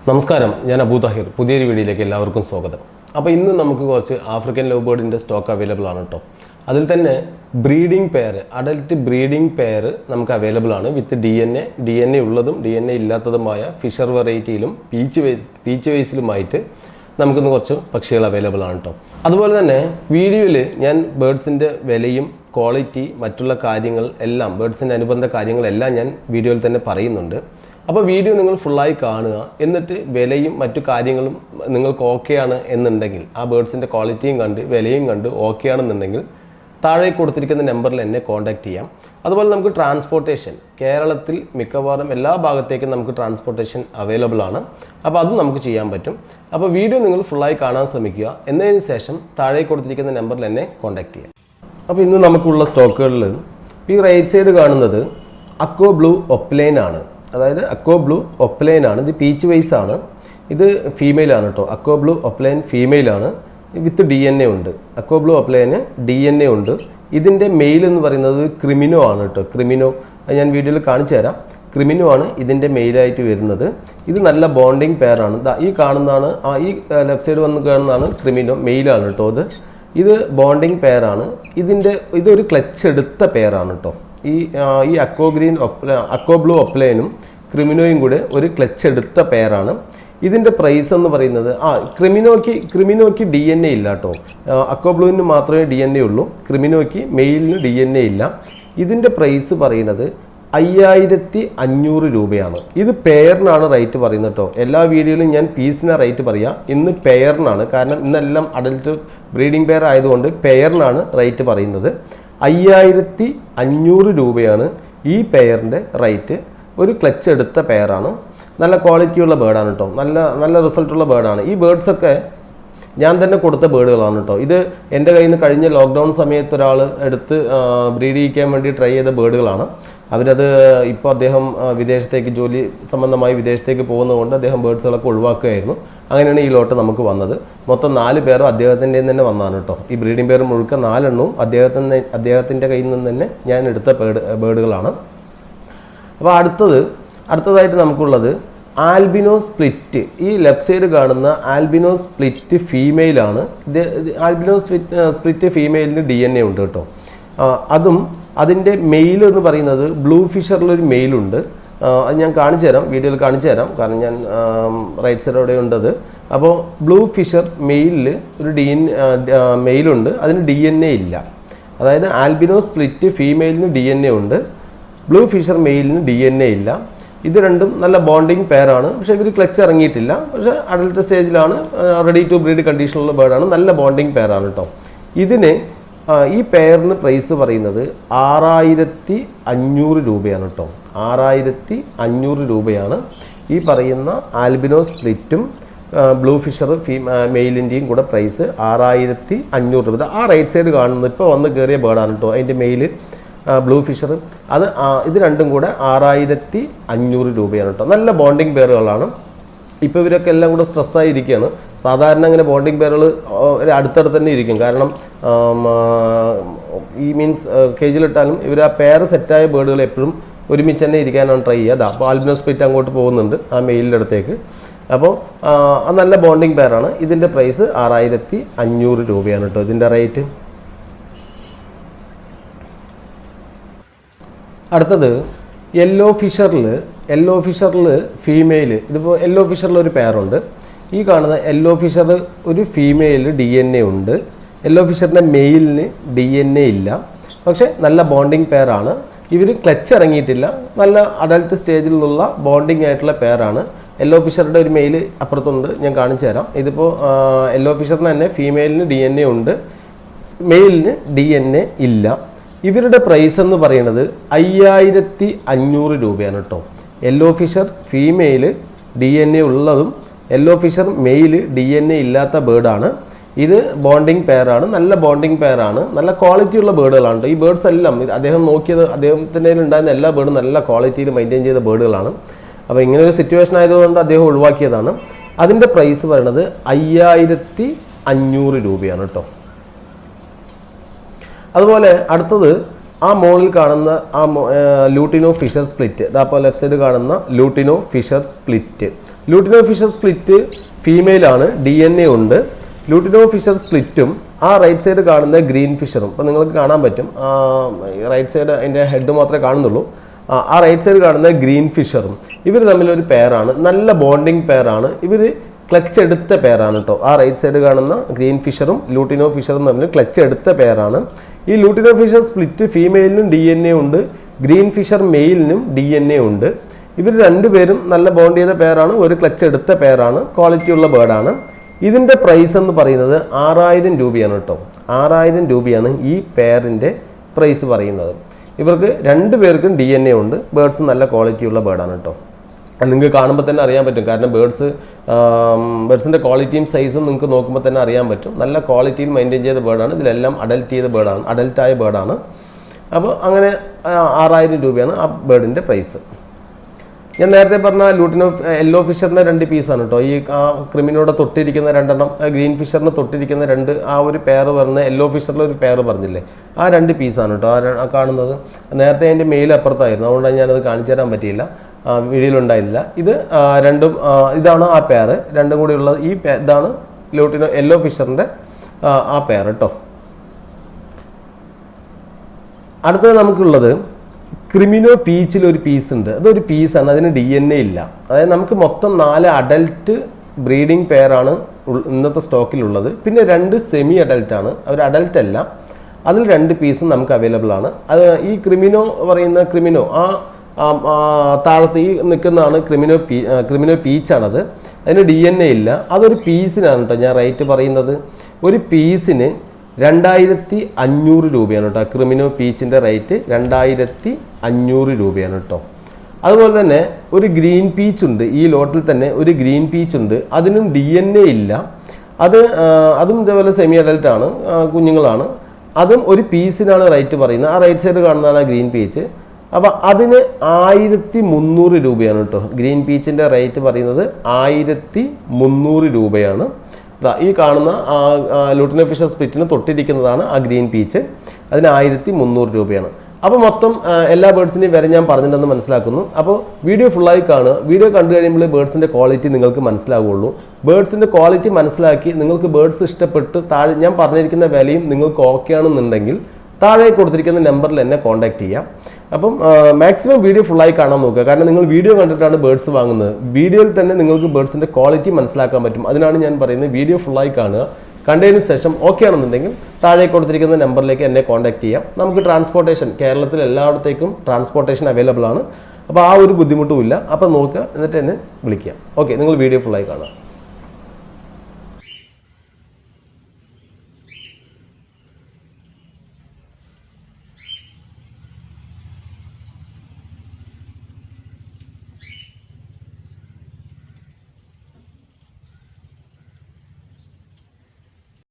നമസ്കാരം, ഞാൻ അബൂ താഹിർ. പുതിയൊരു വീഡിയോയിലേക്ക് എല്ലാവർക്കും സ്വാഗതം. അപ്പോൾ ഇന്ന് നമുക്ക് കുറച്ച് ആഫ്രിക്കൻ ലവ് ബേർഡിൻ്റെ സ്റ്റോക്ക് അവൈലബിൾ ആണ് കേട്ടോ. അതിൽ തന്നെ breeding pair, adult breeding pair നമുക്ക് അവൈലബിൾ ആണ് വിത്ത് ഡി എൻ എ ഉള്ളതും ഡി എൻ എ ഇല്ലാത്തതുമായ ഫിഷർ വെറൈറ്റിയിലും പീച്ച് വൈസിലുമായിട്ട് നമുക്കിന്ന് കുറച്ച് പക്ഷികൾ അവൈലബിൾ ആണ് കേട്ടോ. അതുപോലെ തന്നെ വീഡിയോയിൽ ഞാൻ ബേർഡ്സിൻ്റെ വിലയും ക്വാളിറ്റി മറ്റുള്ള കാര്യങ്ങൾ എല്ലാം, ബേർഡ്സിൻ്റെ അനുബന്ധ കാര്യങ്ങളെല്ലാം ഞാൻ വീഡിയോയിൽ തന്നെ പറയുന്നുണ്ട്. അപ്പോൾ വീഡിയോ നിങ്ങൾ ഫുള്ളായി കാണുക. എന്നിട്ട് വിലയും മറ്റു കാര്യങ്ങളും നിങ്ങൾക്ക് ഓക്കെ ആണ് എന്നുണ്ടെങ്കിൽ, ആ ബേർഡ്സിൻ്റെ ക്വാളിറ്റിയും കണ്ട് വിലയും കണ്ട് ഓക്കെ ആണെന്നുണ്ടെങ്കിൽ താഴെ കൊടുത്തിരിക്കുന്ന നമ്പറിൽ എന്നെ കോൺടാക്റ്റ് ചെയ്യാം. അതുപോലെ നമുക്ക് ട്രാൻസ്പോർട്ടേഷൻ കേരളത്തിൽ മിക്കവാറും എല്ലാ ഭാഗത്തേക്കും നമുക്ക് ട്രാൻസ്പോർട്ടേഷൻ അവൈലബിൾ ആണ്. അപ്പോൾ അതും നമുക്ക് ചെയ്യാൻ പറ്റും. അപ്പോൾ വീഡിയോ നിങ്ങൾ ഫുള്ളായി കാണാൻ ശ്രമിക്കുക. എന്നതിന് ശേഷം താഴെ കൊടുത്തിരിക്കുന്ന നമ്പറിൽ എന്നെ കോൺടാക്റ്റ് ചെയ്യാം. അപ്പോൾ ഇന്ന് നമുക്കുള്ള സ്റ്റോക്കുകളിൽ ഈ റൈറ്റ് സൈഡ് കാണുന്നത് അക്കോ ബ്ലൂ ഒപ്ലൈൻ ആണ്. അതായത് അക്കോ ബ്ലൂ ഒപ്ലൈൻ ആണ്. ഇത് പീച്ച് വൈസ് ആണ്. ഇത് ഫീമെയിലാണ് കേട്ടോ. അക്കോ ബ്ലൂ ഒപ്ലൈൻ ഫീമെയിലാണ് വിത്ത് ഡി എൻ എ ഉണ്ട്. അക്കോ ബ്ലൂ ഒപ്ലൈന് ഡി എൻ എ ഉണ്ട്. ഇതിൻ്റെ മെയിൽ എന്ന് പറയുന്നത് ക്രിമിനോ ആണ് കേട്ടോ. ക്രിമിനോ ഞാൻ വീഡിയോയിൽ കാണിച്ചു തരാം. ക്രിമിനോ ആണ് ഇതിൻ്റെ മെയിലായിട്ട് വരുന്നത്. ഇത് നല്ല ബോണ്ടിങ് പെയറാണ്. ഈ കാണുന്നതാണ്, ഈ ലെഫ്റ്റ് സൈഡ് വന്ന് കാണുന്നതാണ് ക്രിമിനോ, മെയിലാണ് കേട്ടോ. ഇത് ബോണ്ടിങ് പെയറാണ്. ഇതൊരു ക്ലച്ച് എടുത്ത പെയറാണ് കേട്ടോ. ഈ അക്കോ ബ്ലൂ ഒപ്ലൈനും ക്രിമിനോയും കൂടെ ഒരു ക്ലച്ച് എടുത്ത പെയറാണ്. ഇതിൻ്റെ പ്രൈസ് എന്ന് പറയുന്നത് ക്രിമിനോയ്ക്ക് ഡി എൻ എ ഇല്ല കേട്ടോ. അക്കോ ബ്ലൂവിന് മാത്രമേ ഡി എൻ എ ഉള്ളൂ. ക്രിമിനോയ്ക്ക് മെയിലിന് ഡി എൻ എ ഇല്ല. ഇതിൻ്റെ പ്രൈസ് പറയുന്നത് 5500 രൂപയാണ്. ഇത് പെയറിനാണ് റേറ്റ് പറയുന്നത് കേട്ടോ. എല്ലാ വീഡിയോയിലും ഞാൻ പീസിന് റേറ്റ് പറയാം. ഇന്ന് പെയറിനാണ്, കാരണം ഇന്നെല്ലാം അഡൽട്ട് ബ്രീഡിംഗ് പെയർ ആയതുകൊണ്ട് പെയറിനാണ് റേറ്റ് പറയുന്നത്. 5500 രൂപയാണ് ഈ പെയറിൻ്റെ റേറ്റ്. ഒരു ക്ലച്ച് എടുത്ത പെയറാണ്. നല്ല ക്വാളിറ്റിയുള്ള ബേർഡാണ് കേട്ടോ. നല്ല റിസൾട്ടുള്ള ബേർഡാണ്. ഈ ബേർഡ്സൊക്കെ ഞാൻ തന്നെ കൊടുത്ത ബേർഡുകളാണ് കേട്ടോ. ഇത് എൻ്റെ കയ്യിൽ നിന്ന് കഴിഞ്ഞ ലോക്ക്ഡൗൺ സമയത്ത് ഒരാൾ എടുത്ത് ബ്രീഡ് ചെയ്യിക്കാൻ വേണ്ടി ട്രൈ ചെയ്ത ബേർഡുകളാണ്. അവരത് ഇപ്പോൾ അദ്ദേഹം വിദേശത്തേക്ക് ജോലി സംബന്ധമായി വിദേശത്തേക്ക് പോകുന്നതുകൊണ്ട് അദ്ദേഹം ബേർഡ്സുകളൊക്കെ ഒഴിവാക്കുകയായിരുന്നു. അങ്ങനെയാണ് ഈ ലോട്ട് നമുക്ക് വന്നത്. മൊത്തം 4 പേരും അദ്ദേഹത്തിൻ്റെ തന്നെ വന്നതാണ് കേട്ടോ. ഈ ബ്രീഡിംഗ് പെയർ മുഴുക്ക 4 എണ്ണവും അദ്ദേഹത്തിൻ്റെ കയ്യിൽ നിന്ന് തന്നെ ഞാൻ എടുത്ത ബേർഡുകളാണ്. അപ്പോൾ അടുത്തതായിട്ട് നമുക്കുള്ളത് ആൽബിനോ സ്പ്ലിറ്റ്. ഈ ലെഫ്റ്റ് സൈഡ് കാണുന്ന ആൽബിനോ സ്പ്ലിറ്റ് ഫീമെയിലാണ്. ഇത് ആൽബിനോ സ്പ്ലിറ്റ് ഫീമെയിലിന് ഡി എൻ എ ഉണ്ട് കേട്ടോ. അതിൻ്റെ മെയിൽ എന്ന് പറയുന്നത് ബ്ലൂ ഫിഷറിലൊരു മെയിലുണ്ട്. അത് ഞാൻ കാണിച്ചു തരാം, വീഡിയോയിൽ കാണിച്ചു തരാം, കാരണം ഞാൻ റൈറ്റ് സൈഡോടെ ഉണ്ടത്. അപ്പോൾ ബ്ലൂ ഫിഷർ മെയിലിൽ ഒരു മെയിലുണ്ട്, അതിന് ഡി എൻ എ ഇല്ല. അതായത് ആൽബിനോ സ്പ്ലിറ്റ് ഫീമെയിലിന് ഡി എൻ എ ഉണ്ട്, ബ്ലൂ ഫിഷർ മെയിലിന് ഡി എൻ എ ഇല്ല. ഇത് രണ്ടും നല്ല ബോണ്ടിങ് പെയറാണ്. പക്ഷേ ഇവർ ക്ലച്ച് ഇറങ്ങിയിട്ടില്ല. പക്ഷേ അഡൽട്ട് സ്റ്റേജിലാണ്, റെഡി ടു ബ്രീഡ് കണ്ടീഷനുള്ള ബേർഡാണ്. നല്ല ബോണ്ടിങ് പെയറാണ് കേട്ടോ. ഈ പെയറിന് പ്രൈസ് പറയുന്നത് 6500 രൂപയാണ് കേട്ടോ. 6500 രൂപയാണ് ഈ പറയുന്ന ആൽബിനോ സ്പ്ലിറ്റും ബ്ലൂ ഫിഷർ മെയിലിൻ്റെയും കൂടെ പ്രൈസ് 6500 രൂപ. ആ റൈറ്റ് സൈഡ് കാണുന്നത് ഇപ്പോൾ വന്ന് കയറിയ ബേർഡാണ് കേട്ടോ. അതിൻ്റെ മെയിൽ ബ്ലൂ ഫിഷർ, ഇത് രണ്ടും കൂടെ 6500 രൂപയാണ് കേട്ടോ. നല്ല ബോണ്ടിങ് പെയറുകളാണ്. ഇപ്പോൾ ഇവരൊക്കെ എല്ലാം കൂടെ സ്ട്രെസ്സായിരിക്കുകയാണ്. സാധാരണ അങ്ങനെ ബോണ്ടിങ് പെയറുകൾ അടുത്തടുത്ത് തന്നെ ഇരിക്കും. കാരണം കേജിലിട്ടാലും ഇവർ ആ പെയർ സെറ്റായ ബേർഡുകൾ എപ്പോഴും ഒരുമിച്ച് തന്നെ ഇരിക്കാനാണ് ട്രൈ ചെയ്യുക. അപ്പോൾ ആൽബിനോ സ്പ്ലിറ്റ് അങ്ങോട്ട് പോകുന്നുണ്ട് ആ മെയിലിൻ്റെ അടുത്തേക്ക്. അപ്പോൾ നല്ല ബോണ്ടിങ് പെയറാണ്. ഇതിൻ്റെ പ്രൈസ് 6500 രൂപയാണ് കേട്ടോ ഇതിൻ്റെ റേറ്റ്. അടുത്തത് യെല്ലോ ഫിഷറിൽ ഫീമെയിൽ. ഇതിപ്പോൾ യെല്ലോ ഫിഷറിൽ ഒരു പെയറുണ്ട്. ഈ കാണുന്ന യെല്ലോ ഫിഷർ ഒരു ഫീമെയിൽ ഡി എൻ എ ഉണ്ട്. യെല്ലോ ഫിഷറിൻ്റെ മെയിലിന് ഡി എൻ എ ഇല്ല. പക്ഷേ നല്ല ബോണ്ടിങ് പെയറാണ്. ഇവർ ക്ലച്ച് ഇറങ്ങിയിട്ടില്ല. നല്ല അഡൽട്ട് സ്റ്റേജിൽ നിന്നുള്ള ബോണ്ടിങ് ആയിട്ടുള്ള പെയറാണ്. യെല്ലോ ഫിഷറുടെ ഒരു മെയിൽ അപ്പുറത്തുണ്ട്, ഞാൻ കാണിച്ചു തരാം. ഇതിപ്പോൾ യെല്ലോ ഫിഷറിന് തന്നെ ഫീമെയിലിന് ഡി എൻ എ ഉണ്ട്, മെയിലിന് ഡി എൻ എ ഇല്ല. ഇവരുടെ പ്രൈസ് എന്ന് പറയുന്നത് 5500 രൂപയാണ് കേട്ടോ. Yellow Fischer female D N A ഉള്ളതും yellow Fischer male D N A ഇല്ലാത്ത ബേർഡാണ്. ഇത് ബോണ്ടിങ് പെയറാണ്. നല്ല ബോണ്ടിങ് പെയറാണ്. നല്ല ക്വാളിറ്റിയുള്ള ബേർഡുകളാണ്. ഈ ബേർഡ്സ് എല്ലാം അദ്ദേഹം നോക്കിയത്, അദ്ദേഹത്തിൻ്റെ ഉണ്ടായിരുന്ന എല്ലാ ബേർഡും നല്ല ക്വാളിറ്റിയിൽ മെയിൻറ്റെയിൻ ചെയ്ത ബേർഡുകളാണ്. അപ്പോൾ ഇങ്ങനെ ഒരു സിറ്റുവേഷൻ ആയതുകൊണ്ട് അദ്ദേഹം ഒഴിവാക്കിയതാണ്. അതിൻ്റെ പ്രൈസ് പറയുന്നത് 5500 രൂപയാണ് കേട്ടോ. അതുപോലെ അടുത്തത് ആ മോളിൽ കാണുന്ന ആ ലൂട്ടിനോ ഫിഷർ സ്പ്ലിറ്റ്, അപ്പോൾ ലെഫ്റ്റ് സൈഡ് കാണുന്ന lutino Fischer split, lutino Fischer split ഫീമെയിലാണ്, DNA ഉണ്ട്. ലൂട്ടിനോ ഫിഷർ സ്പ്ലിറ്റും ആ റൈറ്റ് സൈഡ് കാണുന്ന ഗ്രീൻ ഫിഷറും, ഇപ്പോൾ നിങ്ങൾക്ക് കാണാൻ പറ്റും, റൈറ്റ് സൈഡ് അതിൻ്റെ ഹെഡ് മാത്രമേ കാണുന്നുള്ളൂ. ആ റൈറ്റ് സൈഡ് കാണുന്ന ഗ്രീൻ ഫിഷറും ഇവർ തമ്മിലൊരു പെയറാണ്, നല്ല ബോണ്ടിങ് പെയറാണ്. ഇവർ ക്ലച്ച് എടുത്ത പെയറാണ് കേട്ടോ. ആ റൈറ്റ് സൈഡ് കാണുന്ന ഗ്രീൻ ഫിഷറും ലൂട്ടിനോ ഫിഷറും തമ്മിൽ ക്ലച്ച് എടുത്ത പെയറാണ്. ഈ ലൂട്ടിനോ ഫിഷർ സ്പ്ലിറ്റ് ഫീമെയിലിനും DNA ഉണ്ട്, ഗ്രീൻ ഫിഷർ മെയിലിനും DNA ഉണ്ട്. ഇവർ രണ്ടുപേരും നല്ല ബോണ്ട് ചെയ്ത പെയറാണ്, ഒരു ക്ലച്ച് എടുത്ത പെയറാണ്, ക്വാളിറ്റി ഉള്ള ബേർഡാണ്. ഇതിൻ്റെ പ്രൈസ് എന്ന് പറയുന്നത് 6000 രൂപയാണ് കേട്ടോ. 6000 രൂപയാണ് ഈ പെയറിൻ്റെ പ്രൈസ് പറയുന്നത്. ഇവർക്ക് രണ്ടുപേർക്കും DNA ഉണ്ട്, ബേർഡ്സ് നല്ല ക്വാളിറ്റിയുള്ള ബേർഡാണ് കേട്ടോ. നിങ്ങൾക്ക് കാണുമ്പോൾ തന്നെ അറിയാൻ പറ്റും, കാരണം ബേർഡ്സിൻ്റെ ക്വാളിറ്റിയും സൈസും നിങ്ങൾക്ക് നോക്കുമ്പോൾ തന്നെ അറിയാൻ പറ്റും. നല്ല ക്വാളിറ്റിയിൽ മെയിൻറ്റെയിൻ ചെയ്ത ബേർഡാണ്. ഇതിലെല്ലാം അഡൽട്ടായ ബേർഡാണ്. അപ്പോൾ അങ്ങനെ 6000 രൂപയാണ് ആ ബേർഡിൻ്റെ പ്രൈസ്. ഞാൻ നേരത്തെ പറഞ്ഞ ലൂട്ടിനോ യെല്ലോ ഫിഷറിൻ്റെ 2 പീസാണ് കേട്ടോ. ഈ ക്രിമിനോടെ തൊട്ടിരിക്കുന്ന 2 ഗ്രീൻ ഫിഷറിന് തൊട്ടിരിക്കുന്ന 2 ആ ഒരു പെയർ പറഞ്ഞ് യെല്ലോ ഫിഷറിൽ ഒരു പെയർ പറഞ്ഞില്ലേ, ആ 2 പീസാണ് കേട്ടോ ആ കാണുന്നത്. നേരത്തെ അതിൻ്റെ മെയിൽ അപ്പുറത്തായിരുന്നു, അതുകൊണ്ടാണ് ഞാനത് കാണിച്ചു തരാൻ പറ്റിയില്ല, വീഡിയോയിലുണ്ടായിരുന്നില്ല. ഇത് രണ്ടും ഇതാണ് ആ പെയർ, രണ്ടും കൂടി ഉള്ളത്. ഇതാണ് ലൂട്ടിനോ യെല്ലോ ഫിഷറിൻ്റെ ആ പെയർ കേട്ടോ. അടുത്തത് നമുക്കുള്ളത് ക്രിമിനോ പീച്ചിൽ ഒരു പീസ് ഉണ്ട്. അതൊരു പീസാണ്, അതിന് DNA ഇല്ല. അതായത് നമുക്ക് മൊത്തം 4 അഡൽട്ട് ബ്രീഡിംഗ് പെയറാണ് ഇന്നത്തെ സ്റ്റോക്കിലുള്ളത്. പിന്നെ 2 സെമി അഡൽട്ടാണ്, അവർ അഡൽട്ട് അല്ല. അതിൽ 2 പീസും നമുക്ക് അവൈലബിൾ ആണ്. അത് ഈ ക്രിമിനോ പറയുന്ന ക്രിമിനോ താഴത്ത് ഈ നിൽക്കുന്നതാണ് ക്രിമിനോ പീച്ചാണത്. അതിന് DNA ഇല്ല. അതൊരു പീസിനാണ് കേട്ടോ ഞാൻ റേറ്റ് പറയുന്നത്. ഒരു പീസിന് 2500 രൂപയാണ് കേട്ടോ. ക്രിമിനോ പീച്ചിൻ്റെ റേറ്റ് 2500 രൂപയാണ് കേട്ടോ. അതുപോലെ തന്നെ ഒരു ഗ്രീൻ പീച്ച് ഉണ്ട്, ഈ ലോട്ടിൽ തന്നെ ഒരു ഗ്രീൻ പീച്ച് ഉണ്ട്. അതിനും DNA ഇല്ല. അതും ഇതേപോലെ സെമി അഡൽട്ടാണ്, കുഞ്ഞുങ്ങളാണ്. അതും ഒരു പീസിനാണ് റേറ്റ് പറയുന്നത്. ആ റൈറ്റ് സൈഡ് കാണുന്നതാണ് ഗ്രീൻ പീച്ച്. അപ്പോൾ അതിന് 1300 രൂപയാണ് കേട്ടോ. ഗ്രീൻ പീച്ചിൻ്റെ റേറ്റ് പറയുന്നത് 1300 രൂപയാണ്. ഈ കാണുന്ന ലൂട്ടിനോ ഫിഷർ സ്പ്ലിറ്റിന് തൊട്ടിരിക്കുന്നതാണ് ആ ഗ്രീൻ പീച്ച്. അതിന് 1300 രൂപയാണ്. അപ്പോൾ മൊത്തം എല്ലാ ബേർഡ്സിനെയും വരെ ഞാൻ പറഞ്ഞിട്ടുണ്ടെന്ന് മനസ്സിലാക്കുന്നു. അപ്പോൾ വീഡിയോ ഫുള്ളായി കാണുക. വീഡിയോ കണ്ടു കഴിയുമ്പോൾ ബേർഡ്സിൻ്റെ ക്വാളിറ്റി നിങ്ങൾക്ക് മനസ്സിലാവുള്ളൂ. ബേർഡ്സിൻ്റെ ക്വാളിറ്റി മനസ്സിലാക്കി നിങ്ങൾക്ക് ബേർഡ്സ് ഇഷ്ടപ്പെട്ട് താഴെ ഞാൻ പറഞ്ഞിരിക്കുന്ന വിലയും നിങ്ങൾക്ക് ഓക്കെ ആണെന്നുണ്ടെങ്കിൽ താഴെ കൊടുത്തിരിക്കുന്ന നമ്പറിൽ എന്നെ കോൺടാക്ട് ചെയ്യാം. അപ്പം മാക്സിമം വീഡിയോ ഫുള്ളായി കാണാൻ നോക്കുക. കാരണം നിങ്ങൾ വീഡിയോ കണ്ടിട്ടാണ് ബേർഡ്സ് വാങ്ങുന്നത്. വീഡിയോയിൽ തന്നെ നിങ്ങൾക്ക് ബേർഡ്സിൻ്റെ ക്വാളിറ്റി മനസ്സിലാക്കാൻ പറ്റും. അതിനാണ് ഞാൻ പറയുന്നത് വീഡിയോ ഫുള്ളായി കാണുക. കണ്ടതിന് ശേഷം ഓക്കെ ആണെന്നുണ്ടെങ്കിൽ താഴെ കൊടുത്തിരിക്കുന്ന നമ്പറിലേക്ക് എന്നെ കോൺടാക്ട് ചെയ്യാം. നമുക്ക് ട്രാൻസ്പോർട്ടേഷൻ കേരളത്തിൽ എല്ലായിടത്തേക്കും ട്രാൻസ്പോർട്ടേഷൻ അവൈലബിൾ ആണ്. അപ്പോൾ ആ ഒരു ബുദ്ധിമുട്ടും ഇല്ല. അപ്പോൾ നോക്കുക, എന്നിട്ട് എന്നെ വിളിക്കുക. ഓക്കെ, നിങ്ങൾ വീഡിയോ ഫുള്ളായി കാണുക.